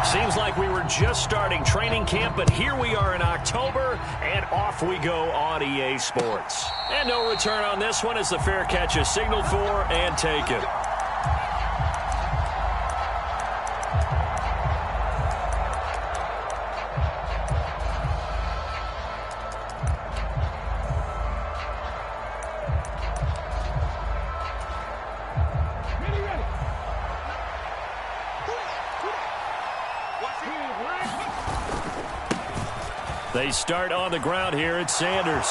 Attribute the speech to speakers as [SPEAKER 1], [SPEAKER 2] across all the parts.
[SPEAKER 1] Seems like we were just starting training camp, but here we are in October, and off we go on EA Sports. And no return on this one as the fair catch is signaled for and taken. They start on the ground here at Sanders.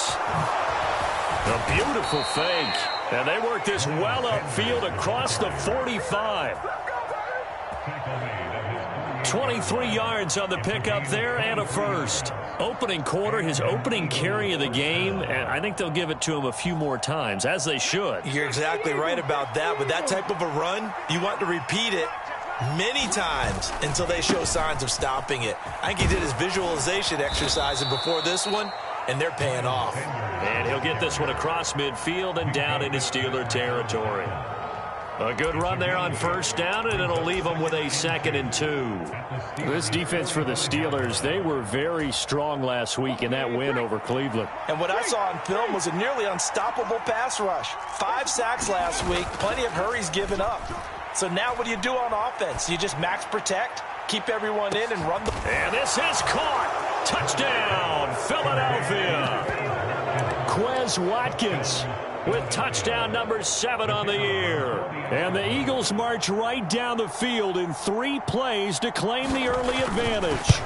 [SPEAKER 1] A beautiful fake. And they work this well upfield across the 45. 23 yards on the pickup there and a first. Opening quarter, his opening carry of the game, and I think they'll give it to him a few more times, as they should.
[SPEAKER 2] You're exactly right about that. With that type of a run, you want to repeat it many times until they show signs of stopping it. I think he did his visualization exercise before this one, and they're paying off.
[SPEAKER 1] And he'll get this one across midfield and down into Steeler territory. A good run there on first down, and it'll leave them with a 2nd and 2. This defense for the Steelers, they were very strong last week in that win over Cleveland.
[SPEAKER 2] And what I saw on film was a nearly unstoppable pass rush. 5 sacks last week, plenty of hurries given up. So now what do you do on offense? You just max protect, keep everyone in, and run the...
[SPEAKER 1] And this is caught. Touchdown, Philadelphia. Quez Watkins with touchdown number 7 on the year. And the Eagles march right down the field in 3 plays to claim the early advantage.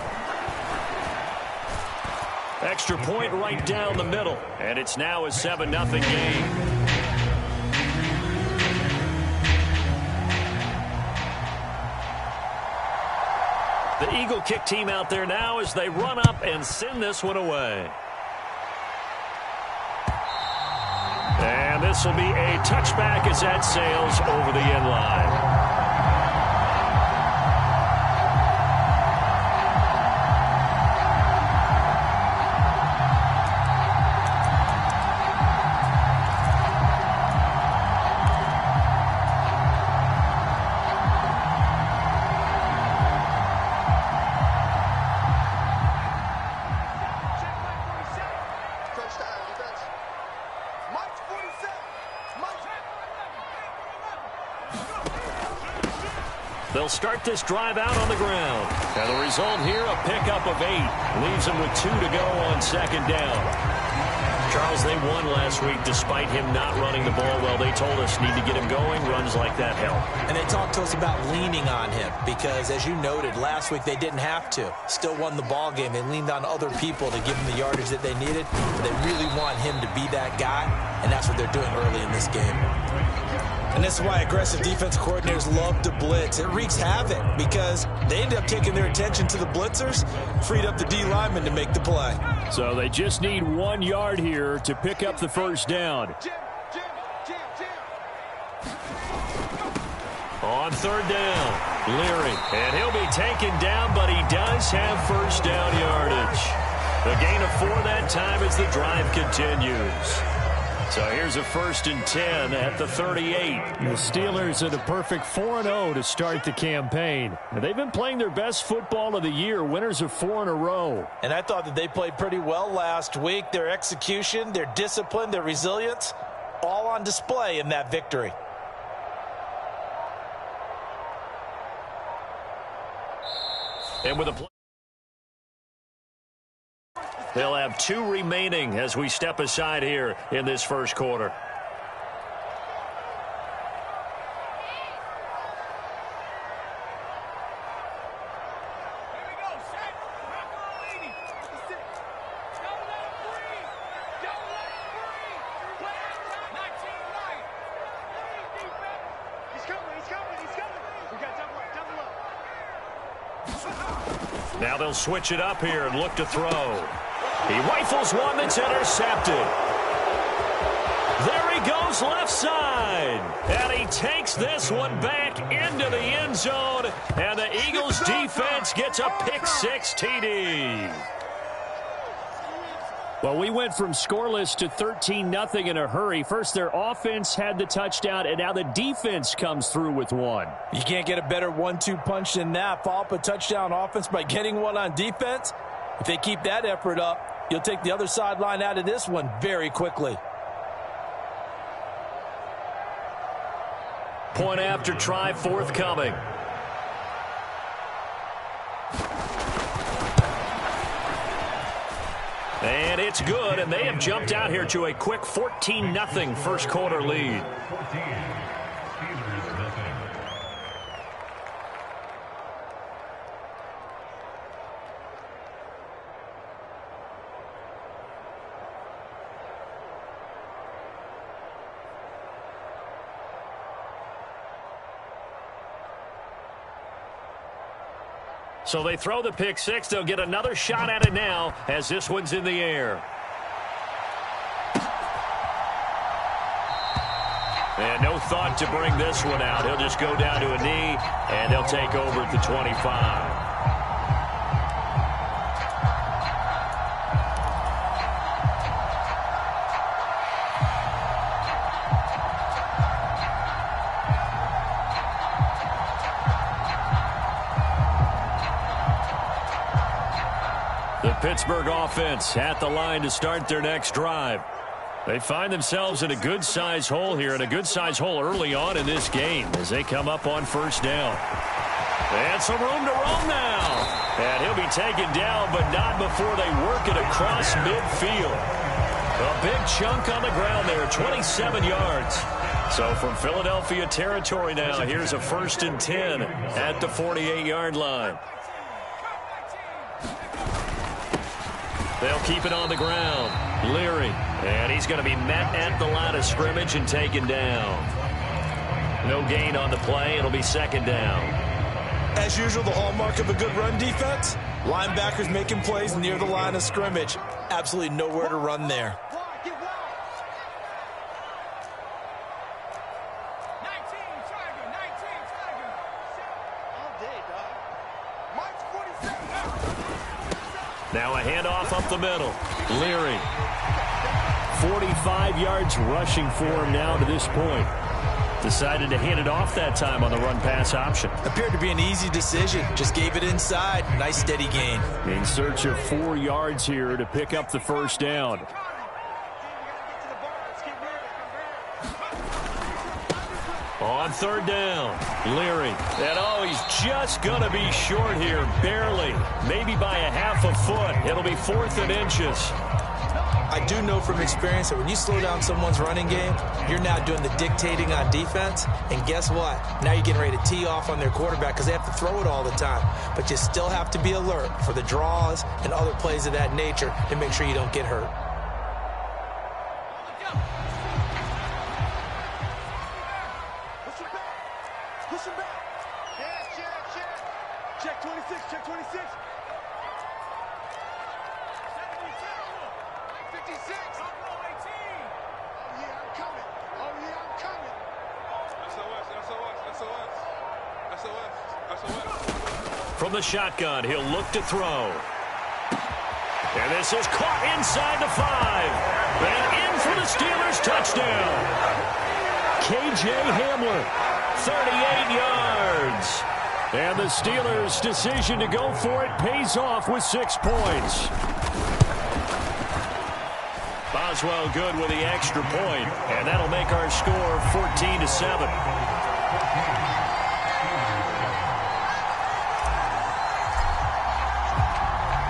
[SPEAKER 1] Extra point right down the middle. And it's now a 7-0 game. The Eagle kick team out there now as they run up and send this one away. And this will be a touchback as that sails over the end line. They'll start this drive out on the ground. And the result here, a pickup of 8. Leaves them with 2 to go on 2nd down. Charles, they won last week despite him not running the ball well. They told us need to get him going. Runs like that help.
[SPEAKER 2] And they talked to us about leaning on him because, as you noted, last week they didn't have to. Still won the ball game. They leaned on other people to give them the yardage that they needed. But they really want him to be that guy, and that's what they're doing early in this game. And this is why aggressive defense coordinators love to blitz. It wreaks havoc because they end up taking their attention to the blitzers, freed up the D lineman to make the play.
[SPEAKER 1] So they just need 1 yard here to pick up the first down. On 3rd down, Leary. And he'll be taken down, but he does have first down yardage. A gain of 4 that time as the drive continues. So here's a 1st and 10 at the 38. The Steelers at a perfect 4-0 to start the campaign. And they've been playing their best football of the year, winners of 4 in a row.
[SPEAKER 2] And I thought that they played pretty well last week. Their execution, their discipline, their resilience, all on display in that victory.
[SPEAKER 1] And with a play, they'll have 2 remaining as we step aside here in this first quarter. Now they'll switch it up here and look to throw. He rifles one that's intercepted. There he goes left side. And he takes this one back into the end zone. And the Eagles defense gets a pick 6 TD. Well, we went from scoreless to 13-0 in a hurry. First, their offense had the touchdown, and now the defense comes through with one.
[SPEAKER 2] You can't get a better 1-2 punch than that. Follow up a touchdown offense by getting one on defense. If they keep that effort up, you'll take the other sideline out of this one very quickly.
[SPEAKER 1] Point after try forthcoming. And it's good, and they have jumped out here to a quick 14-0 first quarter lead. So they throw the pick six. They'll get another shot at it now as this one's in the air. And no thought to bring this one out. He'll just go down to a knee, and they'll take over at the 25. Pittsburgh offense at the line to start their next drive. They find themselves in a good-sized hole here, and a good-sized hole early on in this game as they come up on first down. And some room to roam now. And he'll be taken down, but not before they work it across midfield. A big chunk on the ground there, 27 yards. So from Philadelphia territory now, here's a 1st and 10 at the 48-yard line. They'll keep it on the ground. Leary. And he's going to be met at the line of scrimmage and taken down. No gain on the play. It'll be 2nd down.
[SPEAKER 2] As usual, the hallmark of a good run defense, linebackers making plays near the line of scrimmage. Absolutely nowhere to run there.
[SPEAKER 1] Now a handoff up the middle. Leary. 45 yards rushing for him now to this point. Decided to hand it off that time on the run-pass option.
[SPEAKER 2] Appeared to be an easy decision. Just gave it inside. Nice steady gain.
[SPEAKER 1] In search of 4 yards here to pick up the first down. On 3rd down, Leary. And he's just going to be short here, barely. Maybe by a half a foot. It'll be 4th and inches.
[SPEAKER 2] I do know from experience that when you slow down someone's running game, you're now doing the dictating on defense. And guess what? Now you're getting ready to tee off on their quarterback because they have to throw it all the time. But you still have to be alert for the draws and other plays of that nature to make sure you don't get hurt.
[SPEAKER 1] From the shotgun, he'll look to throw. And this is caught inside the 5. And in for the Steelers touchdown. K.J. Hamler, 38 yards. And the Steelers' decision to go for it pays off with 6 points. Boswell good with the extra point, and that'll make our score 14-7.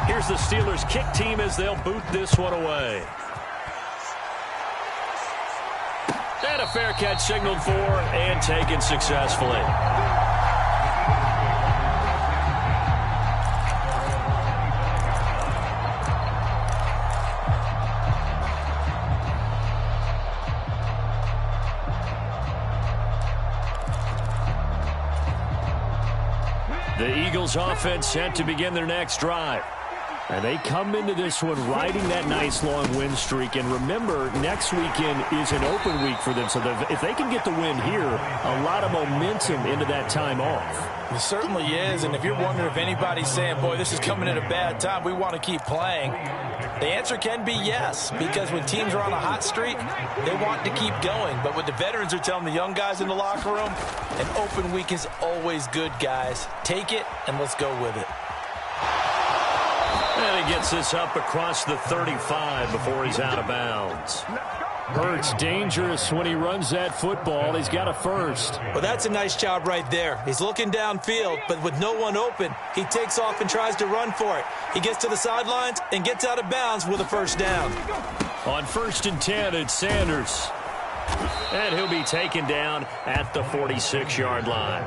[SPEAKER 1] Here's the Steelers' kick team as they'll boot this one away. And a fair catch signaled for and taken successfully. The Eagles offense set to begin their next drive. And they come into this one riding that nice long win streak. And remember, next weekend is an open week for them. So if they can get the win here, a lot of momentum into that time off.
[SPEAKER 2] It certainly is. And if you're wondering if anybody's saying, boy, this is coming at a bad time, we want to keep playing, the answer can be yes. Because when teams are on a hot streak, they want to keep going. But what the veterans are telling the young guys in the locker room, an open week is always good, guys. Take it and let's go with it.
[SPEAKER 1] And he gets this up across the 35 before he's out of bounds. Hurts dangerous when he runs that football. He's got a first.
[SPEAKER 2] Well, that's a nice job right there. He's looking downfield, but with no one open, he takes off and tries to run for it. He gets to the sidelines and gets out of bounds with a first down.
[SPEAKER 1] On 1st and 10, it's Sanders. And he'll be taken down at the 46-yard line.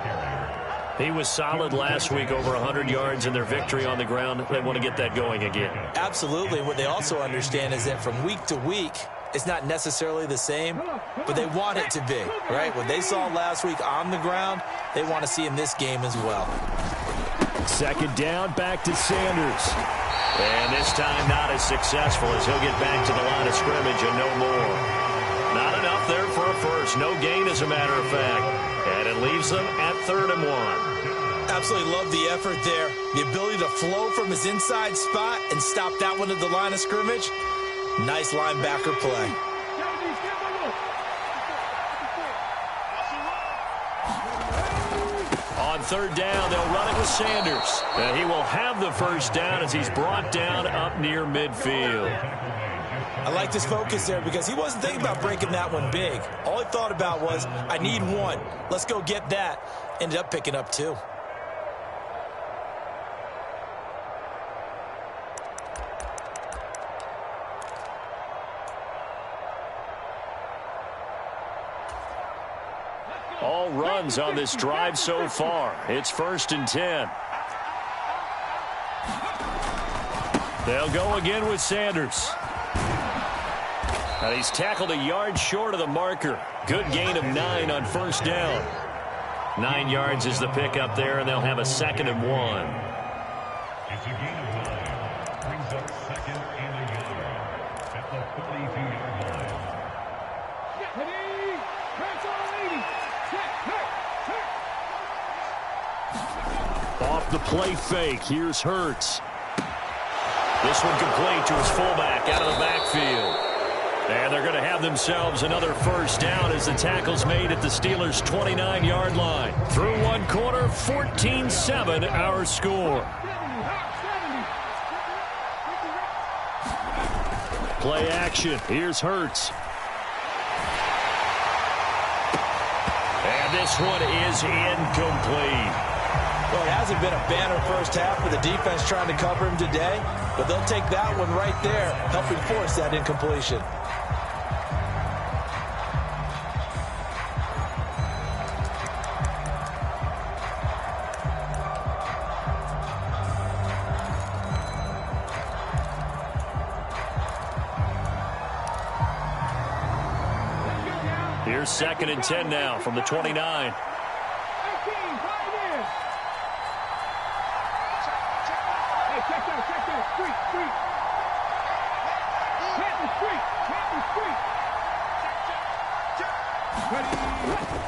[SPEAKER 1] He was solid last week, over 100 yards in their victory on the ground. They want to get that going again.
[SPEAKER 2] Absolutely. What they also understand is that from week to week, it's not necessarily the same, but they want it to be, right? What they saw last week on the ground, they want to see in this game as well.
[SPEAKER 1] 2nd down, back to Sanders. And this time not as successful as he'll get back to the line of scrimmage and no more. Not enough there for a first. No gain, as a matter of fact. And it leaves them at 3rd and 1.
[SPEAKER 2] Absolutely love the effort there. The ability to flow from his inside spot and stop that one at the line of scrimmage. Nice linebacker play.
[SPEAKER 1] On 3rd down, they'll run it with Sanders. And he will have the first down as he's brought down up near midfield.
[SPEAKER 2] I liked his focus there because he wasn't thinking about breaking that one big. All he thought about was, I need one. Let's go get that. Ended up picking up 2.
[SPEAKER 1] All runs on this drive so far. It's 1st and 10. They'll go again with Sanders. He's tackled a yard short of the marker. Good gain of 9 on 1st down. 9 yards is the pickup there, and they'll have a 2nd and 1.
[SPEAKER 3] It's a gain of 9. Brings up 2nd and a yard at the 42-yard line.
[SPEAKER 1] Off the play fake, here's Hurts. This one complete to his fullback out of the backfield. And they're going to have themselves another first down as the tackle's made at the Steelers' 29-yard line. Through one quarter, 14-7 our score. Play action. Here's Hurts. And this one is incomplete.
[SPEAKER 2] Well, it hasn't been a banner first half for the defense trying to cover him today, but they'll take that one right there, helping force that incompletion.
[SPEAKER 1] Here's 2nd and 10 now from the 29.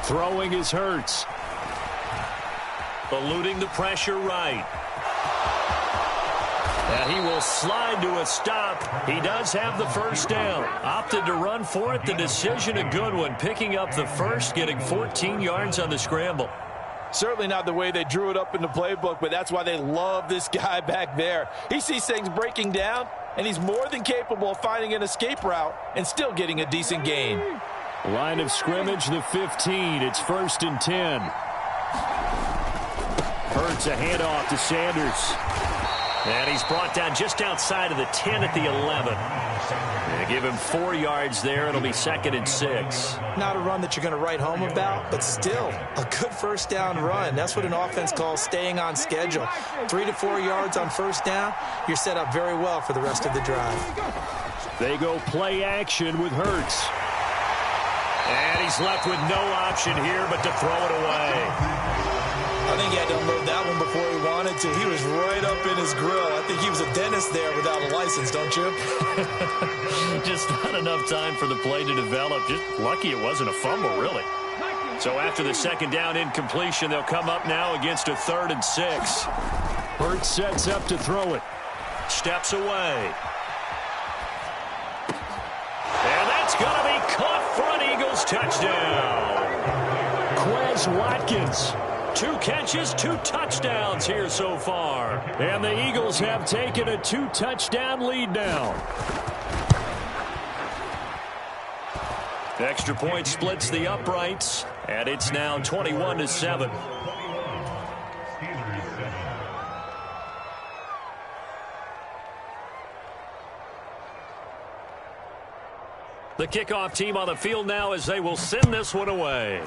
[SPEAKER 1] Throwing is Hurts. Eluding the pressure right. And he will slide to a stop. He does have the first down. Opted to run for it. The decision a good one. Picking up the first, getting 14 yards on the scramble.
[SPEAKER 2] Certainly not the way they drew it up in the playbook, but that's why they love this guy back there. He sees things breaking down, and he's more than capable of finding an escape route and still getting a decent gain.
[SPEAKER 1] Line of scrimmage, the 15. It's 1st and 10. Hurts a handoff to Sanders. And he's brought down just outside of the 10 at the 11. They give him 4 yards there. It'll be 2nd and 6.
[SPEAKER 2] Not a run that you're going to write home about, but still a good first down run. That's what an offense calls staying on schedule. 3 to 4 yards on first down. You're set up very well for the rest of the drive.
[SPEAKER 1] They go play action with Hurts. And he's left with no option here but to throw it away.
[SPEAKER 2] I think he had to unload that that one before he wanted to. He was right up in his grill. I think he was a dentist there without a license, don't you?
[SPEAKER 1] Just not enough time for the play to develop. Just lucky it wasn't a fumble, really. So after the second down incompletion, they'll come up now against a 3rd and 6. Hurts sets up to throw it. Steps away. And that's going to be caught for an Eagles touchdown. Quez Watkins. 2 catches, 2 touchdowns here so far. And the Eagles have taken a 2-touchdown lead now. Extra point splits the uprights, and it's now 21-7. The kickoff team on the field now as they will send this one away.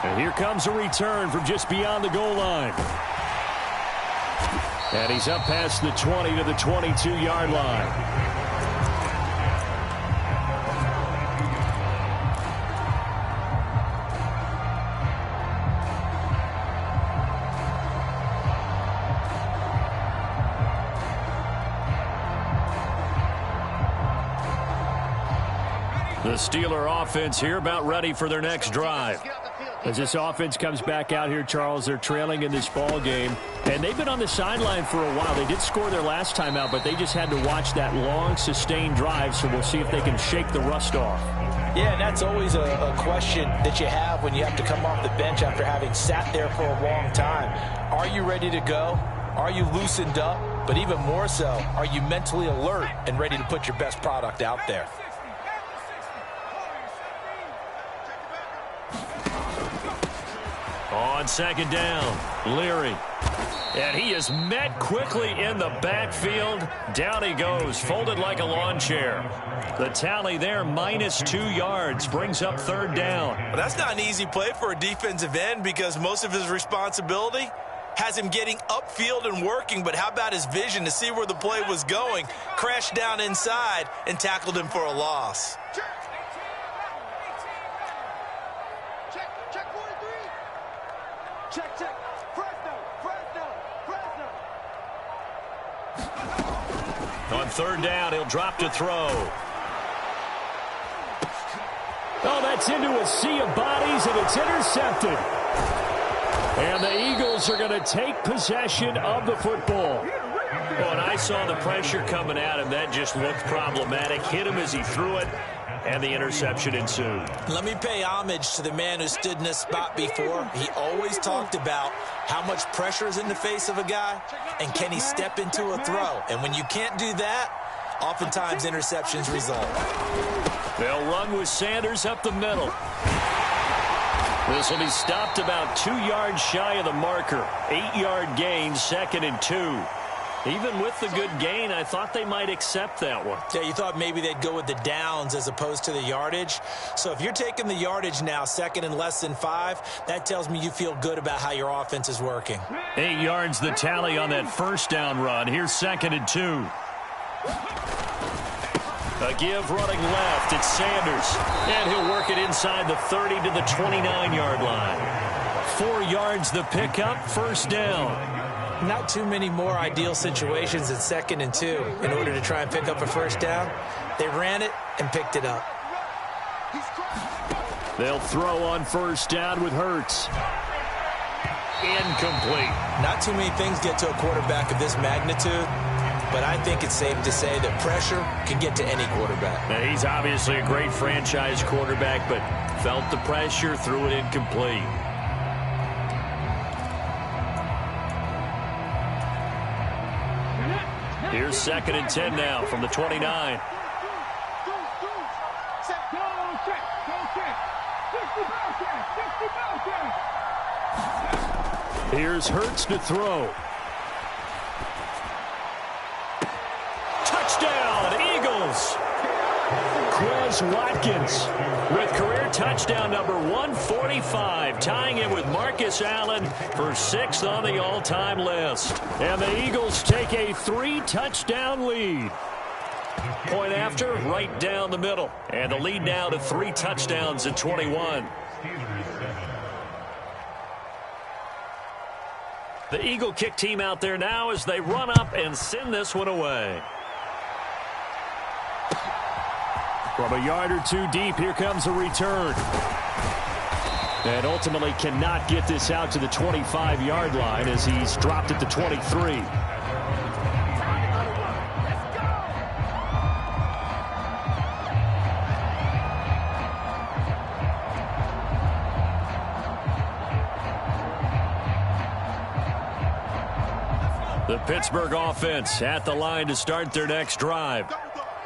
[SPEAKER 1] And here comes a return from just beyond the goal line. And he's up past the 20 to the 22-yard line. The Steeler offense here about ready for their next drive. As this offense comes back out here, Charles, they're trailing in this ball game, and they've been on the sideline for a while. They did score their last time out, but they just had to watch that long, sustained drive, so we'll see if they can shake the rust off.
[SPEAKER 2] Yeah, and that's always a question that you have when you have to come off the bench after having sat there for a long time. Are you ready to go? Are you loosened up? But even more so, are you mentally alert and ready to put your best product out there?
[SPEAKER 1] On second down, Leary. And he is met quickly in the backfield. Down he goes, folded like a lawn chair. The tally there, -2 yards, brings up 3rd down.
[SPEAKER 2] Well, that's not an easy play for a defensive end because most of his responsibility has him getting upfield and working, but how about his vision to see where the play was going, crashed down inside, and tackled him for a loss.
[SPEAKER 1] On 3rd down, he'll drop to throw. Oh, that's into a sea of bodies, and it's intercepted. And the Eagles are going to take possession of the football. Oh, and I saw the pressure coming at him. That just looked problematic. Hit him as he threw it, and the interception ensued.
[SPEAKER 2] Let me pay homage to the man who stood in this spot before. He always talked about how much pressure is in the face of a guy, and can he step into a throw. And when you can't do that, oftentimes interceptions result.
[SPEAKER 1] They'll run with Sanders up the middle. This will be stopped about 2 yards shy of the marker. 8-yard gain, 2nd and 2. Even with the good gain, I thought they might accept that one.
[SPEAKER 2] Yeah, you thought maybe they'd go with the downs as opposed to the yardage. So if you're taking the yardage now, 2nd and less than 5, that tells me you feel good about how your offense is working.
[SPEAKER 1] 8 yards the tally on that 1st down run. Here's 2nd and 2. A give running left. It's Sanders. And he'll work it inside the 30 to the 29-yard line. 4 yards the pickup, 1st down.
[SPEAKER 2] Not too many more ideal situations than 2nd and 2 in order to try and pick up a 1st down. They ran it and picked it up.
[SPEAKER 1] They'll throw on 1st down with Hurts. Incomplete.
[SPEAKER 2] Not too many things get to a quarterback of this magnitude, but I think it's safe to say that pressure can get to any quarterback.
[SPEAKER 1] Now, he's obviously a great franchise quarterback, but felt the pressure, threw it incomplete. Here's 2nd and 10 now from the 29. Here's Hurts to throw. Touchdown, Eagles! Quez Watkins with career touchdown number 145, tying it with Marcus Allen for 6th on the all-time list. And the Eagles take a 3-touchdown lead. Point after, right down the middle. And the lead now to 3 touchdowns at 21. The Eagle kick team out there now as they run up and send this one away. From a yard or two deep, here comes a return. And ultimately cannot get this out to the 25-yard line as he's dropped at the 23. The Pittsburgh offense at the line to start their next drive.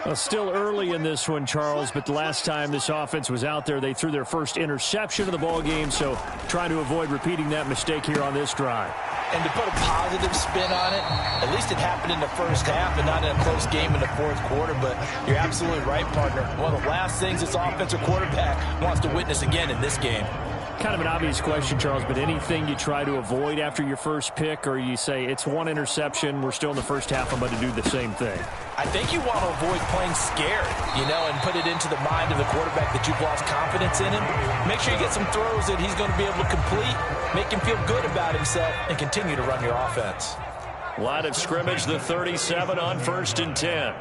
[SPEAKER 1] Well, still early in this one, Charles, but the last time this offense was out there, they threw their first interception of the ball game, so trying to avoid repeating that mistake here on this drive.
[SPEAKER 2] And to put a positive spin on it, at least it happened in the first half and not in a close game in the fourth quarter, but you're absolutely right, partner. One of the last things this offensive quarterback wants to witness again in this game.
[SPEAKER 1] Kind of an obvious question, Charles, but anything you try to avoid after your first pick, or you say it's one interception, we're still in the first half, I'm going to do the same thing?
[SPEAKER 2] I think you want to avoid playing scared, and put it into the mind of the quarterback that you've lost confidence in him. Make sure you get some throws that he's going to be able to complete, make him feel good about himself, and continue to run your offense.
[SPEAKER 1] Line of scrimmage, the 37 on 1st and 10.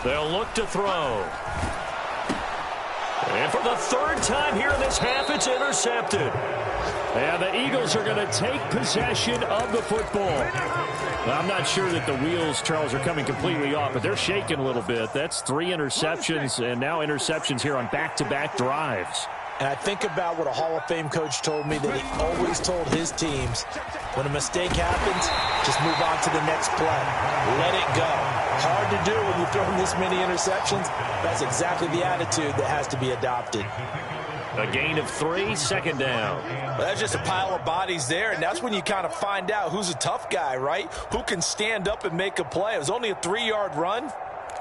[SPEAKER 1] They'll look to throw. And for the third time here in this half, it's intercepted. And the Eagles are going to take possession of the football. Well, I'm not sure that the wheels, Charles, are coming completely off, but they're shaking a little bit. That's 3 interceptions, and now interceptions here on back-to-back drives.
[SPEAKER 2] And I think about what a Hall of Fame coach told me that he always told his teams, when a mistake happens, just move on to the next play. Let it go. Hard to do when you're throwing this many interceptions. That's exactly the attitude that has to be adopted.
[SPEAKER 1] A gain of 3, second down.
[SPEAKER 2] Well, that's just a pile of bodies there, and that's when you kind of find out who's a tough guy, right? Who can stand up and make a play. It was only a 3-yard run.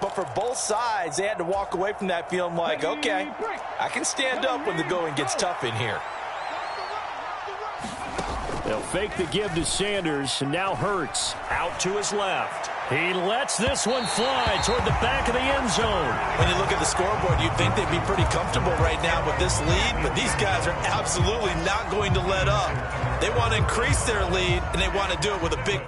[SPEAKER 2] But for both sides, they had to walk away from that feeling like, okay, I can stand up when the going gets tough in here.
[SPEAKER 1] They'll fake the give to Sanders, and now Hurts out to his left. He lets this one fly toward the back of the end zone.
[SPEAKER 2] When you look at the scoreboard, you'd think they'd be pretty comfortable right now with this lead, but these guys are absolutely not going to let up. They want to increase their lead, and they want to do it with a big play.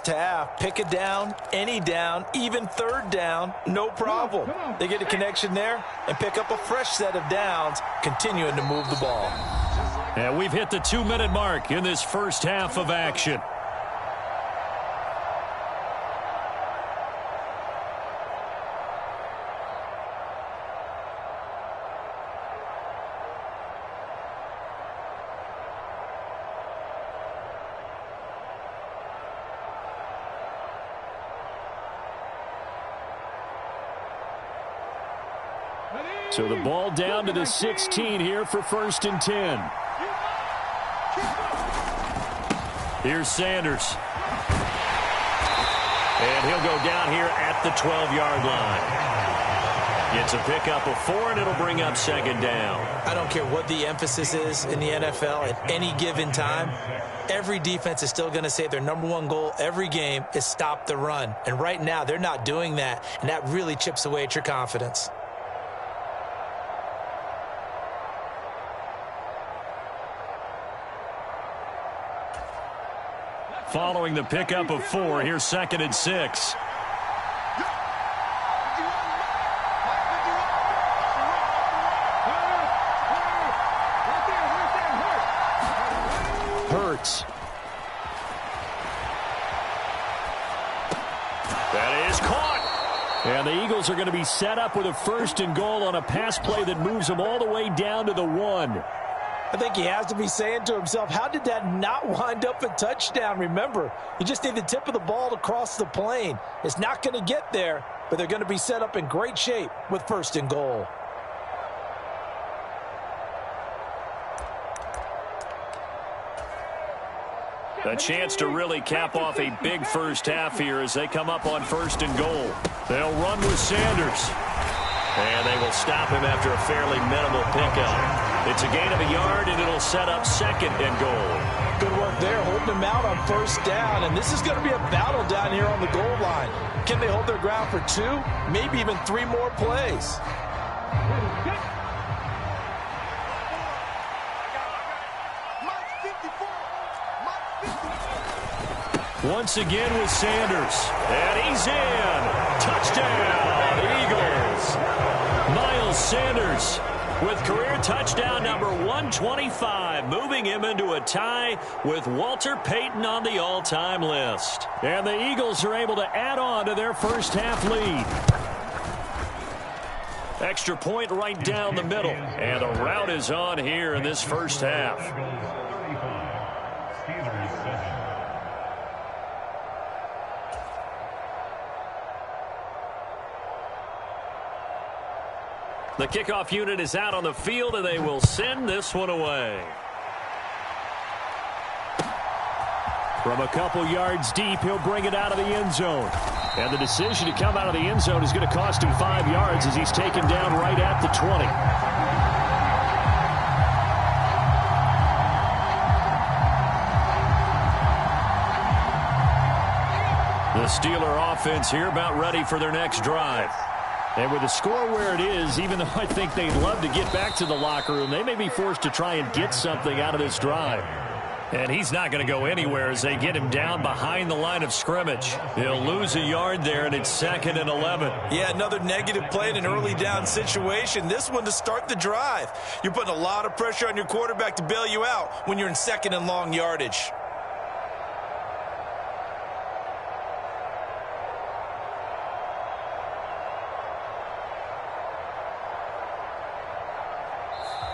[SPEAKER 2] Half, pick a down, any down, even third down, no problem. They get a connection there and pick up a fresh set of downs, continuing to move the ball.
[SPEAKER 1] And we've hit the 2-minute mark in this first half of action. So the ball down to the 16 here for 1st and 10. Here's Sanders. And he'll go down here at the 12-yard line. It's a pickup of 4, and it'll bring up 2nd down.
[SPEAKER 2] I don't care what the emphasis is in the NFL at any given time. Every defense is still going to say their #1 goal every game is stop the run. And right now, they're not doing that, and that really chips away at your confidence.
[SPEAKER 1] Following the pickup of 4, here's 2nd and 6. Hurts. That is caught. And the Eagles are going to be set up with a 1st and goal on a pass play that moves them all the way down to the 1.
[SPEAKER 2] I think he has to be saying to himself, how did that not wind up a touchdown? Remember, you just need the tip of the ball to cross the plane. It's not going to get there, but they're going to be set up in great shape with 1st and goal.
[SPEAKER 1] A chance to really cap off a big first half here as they come up on 1st and goal. They'll run with Sanders. And they will stop him after a fairly minimal pickup. It's a gain of a yard, and it'll set up 2nd and goal.
[SPEAKER 2] Good work there, holding him out on 1st down. And this is going to be a battle down here on the goal line. Can they hold their ground for 2, maybe even 3 more plays?
[SPEAKER 1] Once again with Sanders. And he's in. Touchdown, Eagles. Miles Sanders with career touchdown number 125, moving him into a tie with Walter Payton on the all-time list. And the Eagles are able to add on to their first half lead. Extra point right down the middle. And a rout is on here in this first half. The kickoff unit is out on the field, and they will send this one away. From a couple yards deep, he'll bring it out of the end zone. And the decision to come out of the end zone is going to cost him 5 yards as he's taken down right at the 20. The Steeler offense here about ready for their next drive. And with the score where it is, even though I think they'd love to get back to the locker room, they may be forced to try and get something out of this drive. And he's not going to go anywhere as they get him down behind the line of scrimmage. He'll lose a yard there, and it's 2nd and 11.
[SPEAKER 2] Yeah, another negative play in an early down situation. This one to start the drive. You're putting a lot of pressure on your quarterback to bail you out when you're in 2nd and long yardage.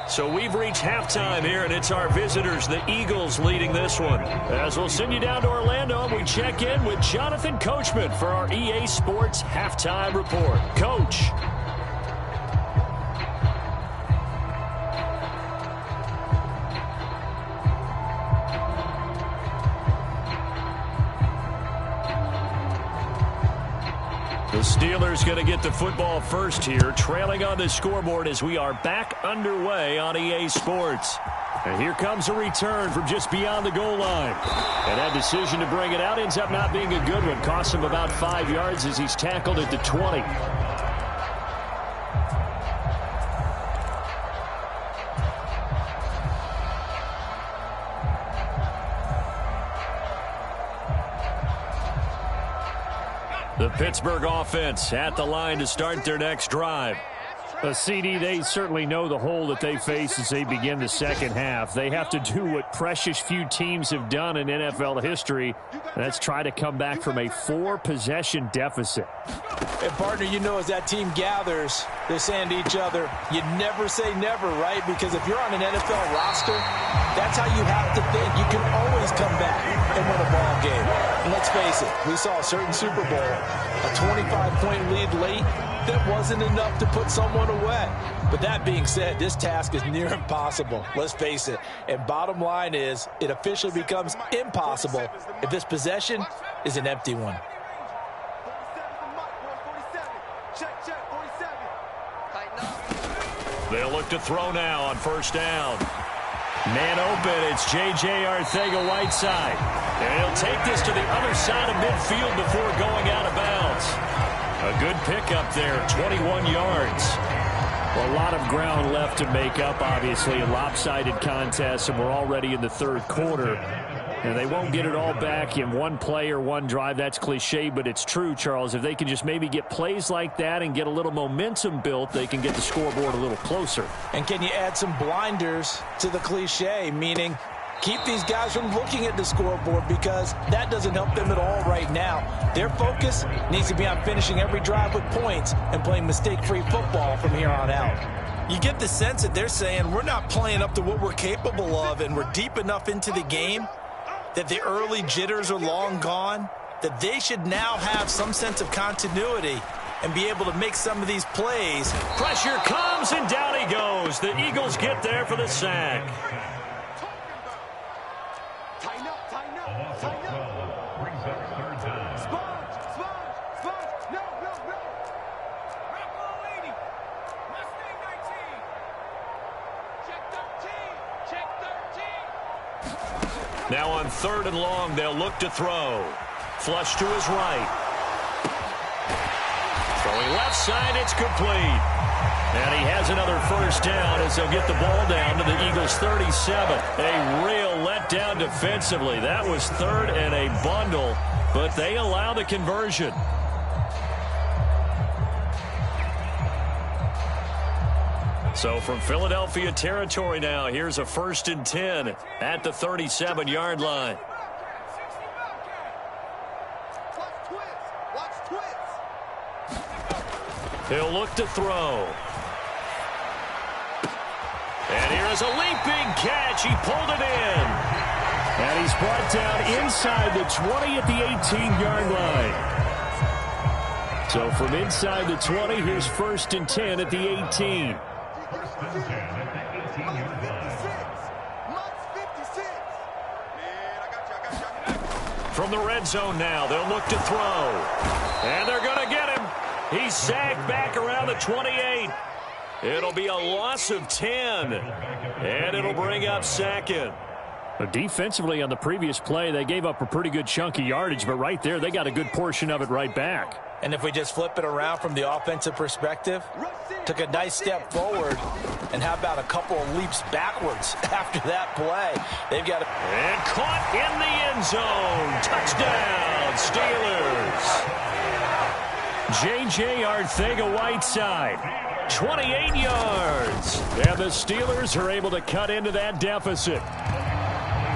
[SPEAKER 1] So we've reached halftime here, and it's our visitors, the Eagles, leading this one. As we'll send you down to Orlando, and we check in with Jonathan Coachman for our EA Sports Halftime Report. Coach. The Steelers going to get the football first here, trailing on the scoreboard as we are back underway on EA Sports. And here comes a return from just beyond the goal line. And that decision to bring it out ends up not being a good one. Costs him about 5 yards as he's tackled at the 20. The Pittsburgh offense at the line to start their next drive. CD, they certainly know the hole that they face as they begin the second half. They have to do what precious few teams have done in NFL history, and that's try to come back from a 4-possession deficit.
[SPEAKER 2] And, partner, you know as that team gathers, they're saying to each other, you never say never, right? Because if you're on an NFL roster, that's how you have to think. You can always come back and win a ball game. And let's face it, we saw a certain Super Bowl, a 25-point lead late, that wasn't enough to put someone away. But that being said, this task is near impossible. Let's face it. And bottom line is, it officially becomes impossible if this possession is an empty one.
[SPEAKER 1] They'll look to throw now on 1st down. Man open, it's J.J. Arcega-Whiteside. And he'll take this to the other side of midfield before going out of bounds. A good pickup there, 21 yards. Well, a lot of ground left to make up, obviously, a lopsided contest, and we're already in the 3rd quarter. And they won't get it all back in one play or one drive. That's cliche, but it's true, Charles. If they can just maybe get plays like that and get a little momentum built, they can get the scoreboard a little closer.
[SPEAKER 2] And can you add some blinders to the cliche, meaning keep these guys from looking at the scoreboard, because that doesn't help them at all right now. Their focus needs to be on finishing every drive with points and playing mistake-free football from here on out. You get the sense that they're saying we're not playing up to what we're capable of, and we're deep enough into the game that the early jitters are long gone, that they should now have some sense of continuity and be able to make some of these plays.
[SPEAKER 1] Pressure comes, and down he goes. The Eagles get there for the sack. Now on 3rd and long, they'll look to throw. Flush to his right. Throwing left side, it's complete. And he has another first down as they'll get the ball down to the Eagles' 37. A real letdown defensively. That was 3rd and a bundle, but they allow the conversion. So from Philadelphia territory now, here's a 1st and 10 at the 37-yard line. He'll look to throw. And here's a leaping catch. He pulled it in.
[SPEAKER 4] And he's brought down inside the 20 at the 18-yard line. So from inside the 20, here's 1st and 10 at the 18.
[SPEAKER 1] From the red zone now, they'll look to throw. And they're going to get him. He's sacked back around the 28. It'll be a loss of 10. And it'll bring up 2nd.
[SPEAKER 4] Defensively on the previous play, they gave up a pretty good chunk of yardage, but right there, they got a good portion of it right back.
[SPEAKER 2] And if we just flip it around from the offensive perspective, took a nice step forward, and how about a couple of leaps backwards after that play? They've got
[SPEAKER 1] and caught in the end zone. Touchdown, Steelers.
[SPEAKER 4] J.J. Arcega-Whiteside, 28 yards. And the Steelers are able to cut into that deficit.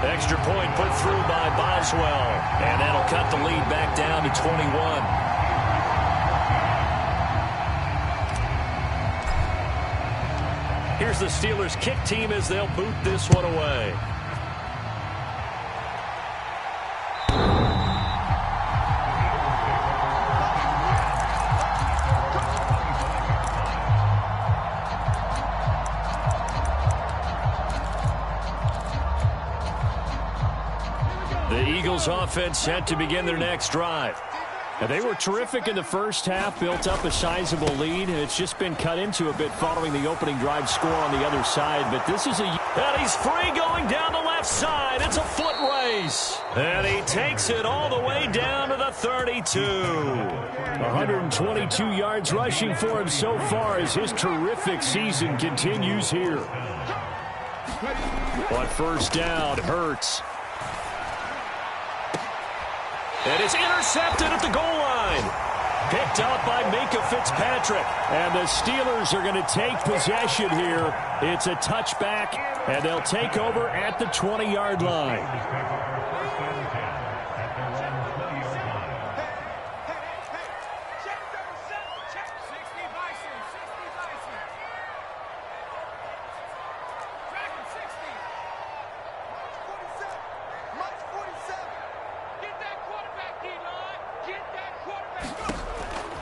[SPEAKER 1] Extra point put through by Boswell. And that'll cut the lead back down to 21. Here's the Steelers kick team as they'll boot this one away. The Eagles offense set to begin their next drive.
[SPEAKER 4] And they were terrific in the first half, built up a sizable lead, and it's just been cut into a bit following the opening drive score on the other side. But this is
[SPEAKER 1] and he's free going down the left side. It's a foot race. And he takes it all the way down to the 32.
[SPEAKER 4] 122 yards rushing for him so far as his terrific season continues here.
[SPEAKER 1] On first down, Hurts. And it's intercepted at the goal line. Picked up by Minka Fitzpatrick.
[SPEAKER 4] And the Steelers are going to take possession here. It's a touchback, and they'll take over at the 20-yard line.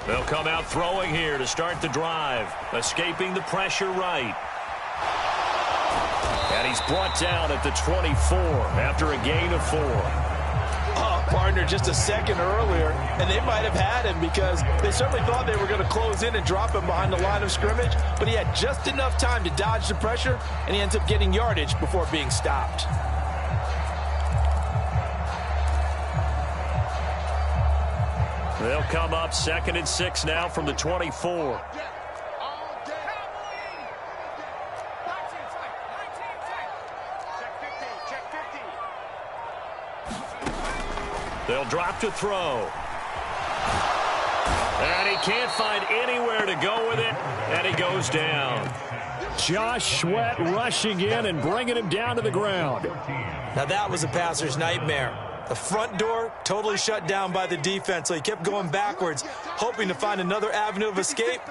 [SPEAKER 1] They'll come out throwing here to start the drive. Escaping the pressure right. And he's brought down at the 24 after a gain of 4.
[SPEAKER 2] Partner, just a second earlier, and they might have had him because they certainly thought they were going to close in and drop him behind the line of scrimmage, but he had just enough time to dodge the pressure, and he ends up getting yardage before being stopped.
[SPEAKER 1] They'll come up 2nd and 6 now from the 24. They'll drop to throw. And he can't find anywhere to go with it, and he goes down.
[SPEAKER 4] Josh Sweat rushing in and bringing him down to the ground.
[SPEAKER 2] Now that was a passer's nightmare. The front door totally shut down by the defense, so he kept going backwards, hoping to find another avenue of escape.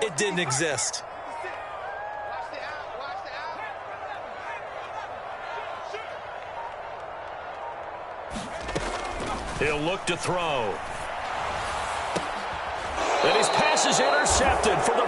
[SPEAKER 2] It didn't exist.
[SPEAKER 1] He'll look to throw. And his pass is intercepted for the